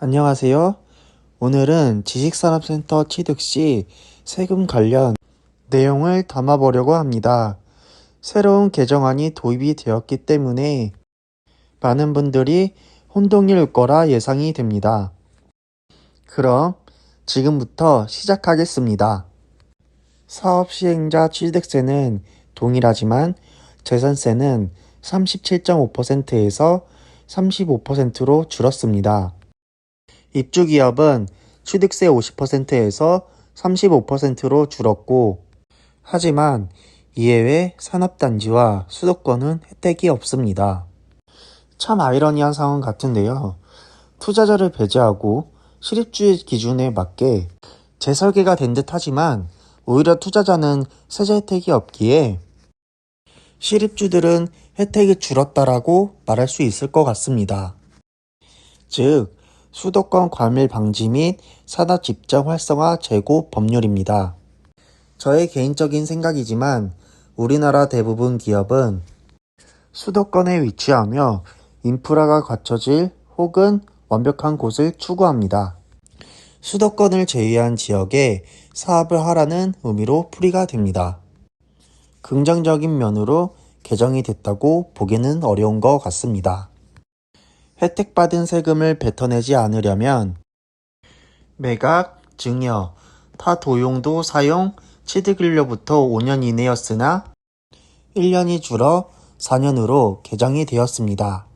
안녕하세요. 오늘은 지식산업센터 취득 시 세금 관련 내용을 담아보려고 합니다. 새로운 개정안이 도입이 되었기 때문에 많은 분들이 혼동일 거라 예상이 됩니다. 그럼 지금부터 시작하겠습니다. 사업 시행자 취득세는 동일하지만 재산세는 37.5%에서 35%로 줄었습니다. 입주기업은 취득세 50%에서 35%로 줄었고, 하지만 이외의 산업단지와 수도권은 혜택이 없습니다. 참 아이러니한 상황 같은데요. 투자자를 배제하고 실입주의 기준에 맞게 재설계가 된 듯 하지만 오히려 투자자는 세제 혜택이 없기에 실입주들은 혜택이 줄었다라고 말할 수 있을 것 같습니다. 즉, 수도권 과밀 방지 및 산업 집중 활성화 제고 법률입니다. 저의 개인적인 생각이지만 우리나라 대부분 기업은 수도권에 위치하며 인프라가 갖춰질 혹은 완벽한 곳을 추구합니다. 수도권을 제외한 지역에 사업을 하라는 의미로 풀이가 됩니다. 긍정적인 면으로 개정이 됐다고 보기는 어려운 것 같습니다. 혜택받은 세금을 뱉어내지 않으려면 매각, 증여, 타 도용도 사용, 취득일로부터 5년 이내였으나 1년이 줄어 4년으로 개정이 되었습니다.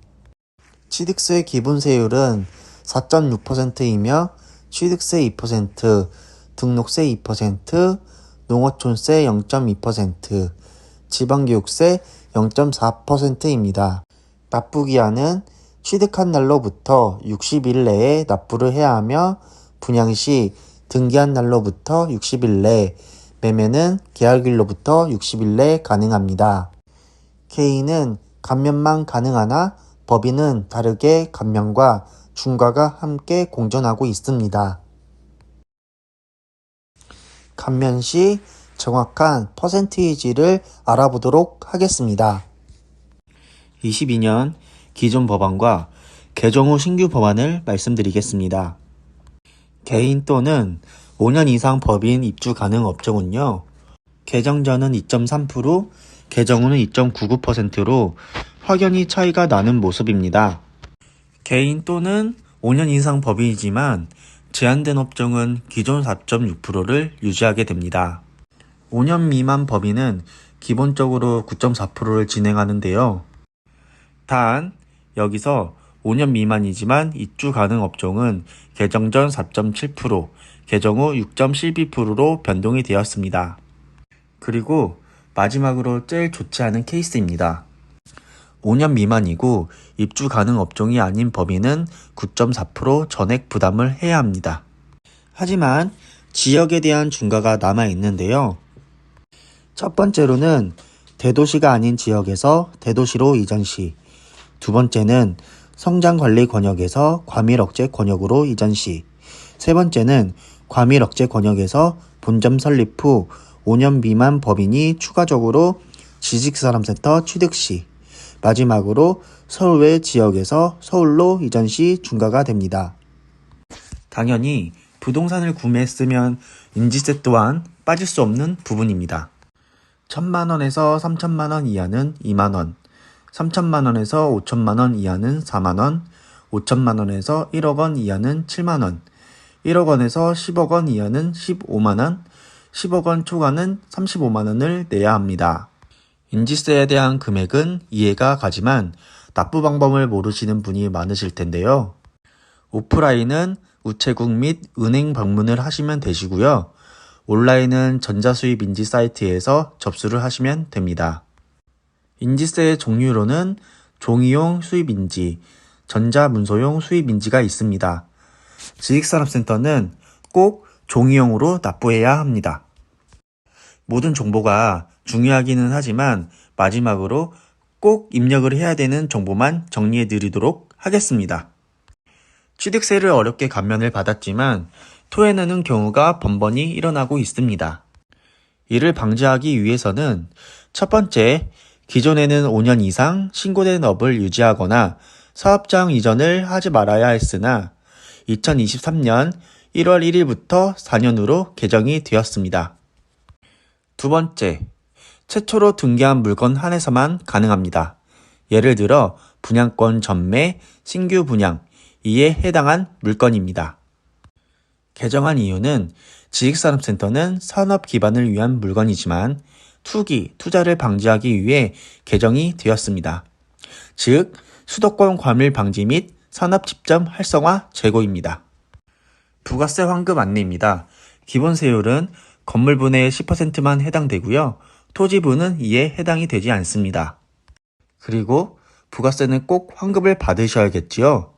취득세 기본세율은 4.6%이며 취득세 2%, 등록세 2%, 농어촌세 0.2%, 지방교육세 0.4%입니다. 납부기한은 취득한 날로부터 60일 내에 납부를 해야 하며 분양 시 등기한 날로부터 60일 내, 매매는 계약일로부터 60일 내 가능합니다. 개인은 감면만 가능하나 법인은 다르게 감면과 중과가 함께 공존하고 있습니다. 감면 시 정확한 퍼센티지를 알아보도록 하겠습니다. 22년 기존 법안과 개정 후 신규 법안을 말씀드리겠습니다. 개인 또는 5년 이상 법인 입주 가능 업종은요, 개정 전은 2.3%, 개정 후는 2.99%로 확연히 차이가 나는 모습입니다. 개인 또는 5년 이상 법인이지만 제한된 업종은 기존 4.6%를 유지하게 됩니다. 5년 미만 법인은 기본적으로 9.4%를 진행하는데요. 단, 여기서 5년 미만이지만 입주 가능 업종은 개정 전 4.7%, 개정 후 6.12%로 변동이 되었습니다. 그리고 마지막으로 제일 좋지 않은 케이스입니다. 5년 미만이고 입주 가능 업종이 아닌 법인은 9.4% 전액 부담을 해야 합니다. 하지만 지역에 대한 중과가 남아 있는데요. 첫 번째로는 대도시가 아닌 지역에서 대도시로 이전 시, 두 번째는 성장관리 권역에서 과밀억제 권역으로 이전 시, 세 번째는 과밀억제 권역에서 본점 설립 후 5년 미만 법인이 추가적으로 지식산업센터 취득 시, 마지막으로 서울 외 지역에서 서울로 이전 시 중과가 됩니다. 당연히 부동산을 구매했으면 인지세 또한 빠질 수 없는 부분입니다. 1,000만원에서 3,000만원 이하는 2만원, 3,000만원에서 5,000만원 이하는 4만원, 5,000만원에서 1억원 이하는 7만원, 1억원에서 10억원 이하는 15만원, 10억원 초과는 35만원을 내야 합니다. 인지세에 대한 금액은 이해가 가지만 납부 방법을 모르시는 분이 많으실 텐데요. 오프라인은 우체국 및 은행 방문을 하시면 되시고요. 온라인은 전자수입 인지 사이트에서 접수를 하시면 됩니다. 인지세의 종류로는 종이용 수입인지, 전자문서용 수입인지가 있습니다. 지식산업센터는 꼭 종이용으로 납부해야 합니다. 모든 정보가 중요하기는 하지만 마지막으로 꼭 입력을 해야 되는 정보만 정리해 드리도록 하겠습니다. 취득세를 어렵게 감면을 받았지만 토해내는 경우가 번번이 일어나고 있습니다. 이를 방지하기 위해서는 첫 번째, 기존에는 5년 이상 신고된 업을 유지하거나 사업장 이전을 하지 말아야 했으나 2023년 1월 1일부터 4년으로 개정이 되었습니다. 두 번째, 최초로 등기한 물건 한해서만 가능합니다. 예를 들어 분양권 전매, 신규 분양, 이에 해당한 물건입니다. 개정한 이유는 지식산업센터는 산업 기반을 위한 물건이지만 투기, 투자를 방지하기 위해 개정이 되었습니다. 즉, 수도권 과밀 방지 및 산업 집점 활성화 제고입니다. 부가세 환급 안내입니다. 기본세율은 건물분의 10%만 해당되고요. 토지분은 이에 해당이 되지 않습니다. 그리고 부가세는 꼭 환급을 받으셔야겠지요.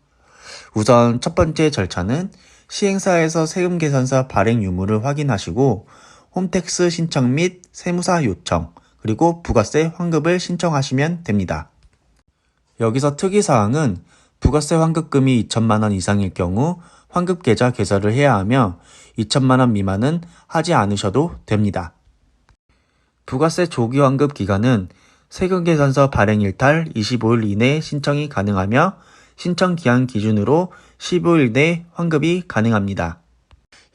우선 첫 번째 절차는 시행사에서 세금계산서 발행 유무를 확인하시고 홈택스 신청 및 세무사 요청, 그리고 부가세 환급을 신청하시면 됩니다. 여기서 특이사항은 부가세 환급금이 2천만 원 이상일 경우 환급계좌 개설을 해야 하며 2천만 원 미만은 하지 않으셔도 됩니다. 부가세 조기 환급 기간은 세금계산서 발행 일탈 25일 이내 신청이 가능하며 신청 기한 기준으로 15일 내 환급이 가능합니다.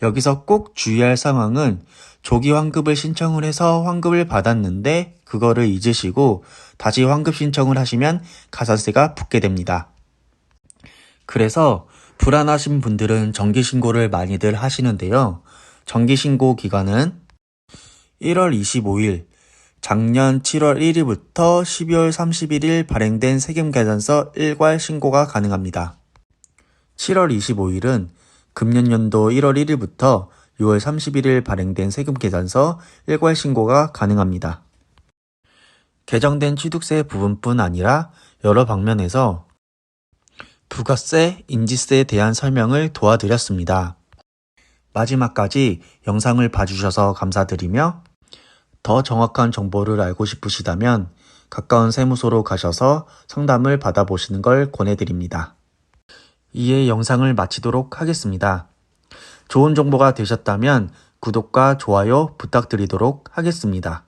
여기서 꼭 주의할 상황은 조기 환급을 신청을 해서 환급을 받았는데 그거를 잊으시고 다시 환급 신청을 하시면 가산세가 붙게 됩니다. 그래서 불안하신 분들은 정기신고를 많이들 하시는데요. 정기신고 기간은 1월 25일, 작년 7월 1일부터 12월 31일 발행된 세금계산서 일괄 신고가 가능합니다. 7월 25일은 금년연도 1월 1일부터 6월 31일 발행된 세금계산서 일괄 신고가 가능합니다. 개정된 취득세 부분뿐 아니라 여러 방면에서 부가세, 인지세에 대한 설명을 도와드렸습니다. 마지막까지 영상을 봐주셔서 감사드리며 더 정확한 정보를 알고 싶으시다면 가까운 세무서로 가셔서 상담을 받아보시는 걸 권해드립니다. 이에 영상을 마치도록 하겠습니다. 좋은 정보가 되셨다면 구독과 좋아요 부탁드리도록 하겠습니다.